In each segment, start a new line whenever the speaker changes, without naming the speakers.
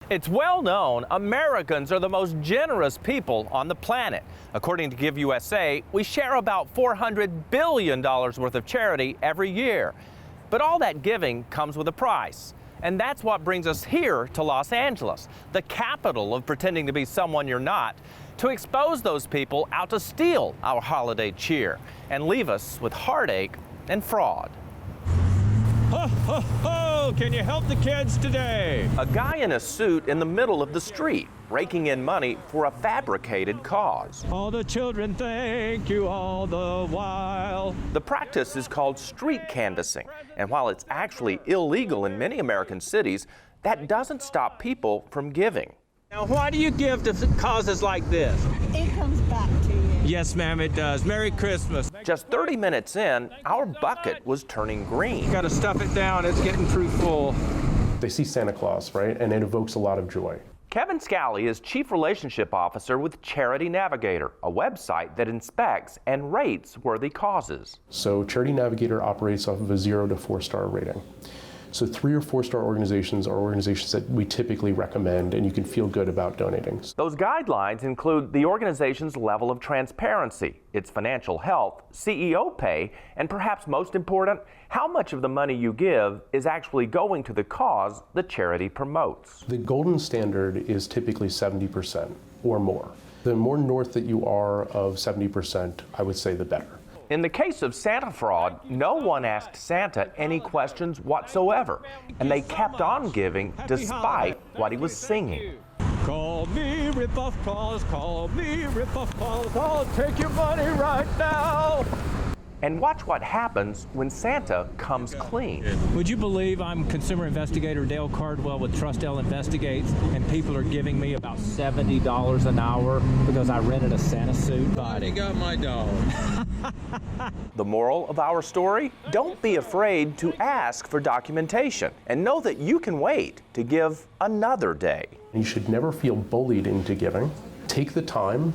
It's well known Americans are the most generous people on the planet. According to Give USA, we share about $400 billion worth of charity every year. But all that giving comes with a price. And that's what brings us here to Los Angeles, the capital of pretending to be someone you're not, to expose those people out to steal our holiday cheer and leave us with heartache and fraud.
Ho, ho, ho! Can you help the kids today?
A guy in a suit in the middle of the street, raking in money for a fabricated cause.
All the children thank you all the while.
The practice is called street canvassing, and while it's actually illegal in many American cities, that doesn't stop people from giving.
Now, why do you give to causes like this?
It comes back to you.
Yes, ma'am, it does. Merry Christmas.
Just 30 minutes in, our bucket was turning green.
Got to stuff it down. It's getting too full.
They see Santa Claus, right? And it evokes a lot of joy.
Kevin Scally is Chief Relationship Officer with Charity Navigator, a website that inspects and rates worthy causes.
So Charity Navigator operates off of a 0 to 4-star rating. So 3 or 4-star organizations are organizations that we typically recommend and you can feel good about donating.
Those guidelines include the organization's level of transparency, its financial health, CEO pay, and perhaps most important, how much of the money you give is actually going to the cause the charity promotes.
The golden standard is typically 70% or more. The more north that you are of 70%, I would say the better.
In the case of Santa fraud, no one asked Santa any questions whatsoever, and they kept on giving despite what he was singing.
Call me Rip-Off Claus, call me Rip-Off Claus, I'll take your money right now.
And watch what happens when Santa comes clean.
Would you believe I'm consumer investigator Dale Cardwell with Trustdale Investigates, and people are giving me about $70 an hour because I rented a Santa suit?
I got my dog.
The moral of our story? Don't be afraid to ask for documentation, and know that you can wait to give another day.
You should never feel bullied into giving. Take the time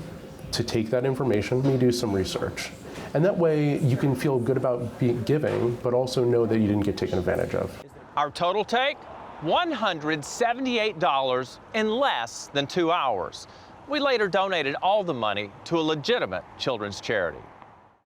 to take that information and do some research. And that way you can feel good about giving, but also know that you didn't get taken advantage of.
Our total take? $178 in less than 2 hours. We later donated all the money to a legitimate children's charity.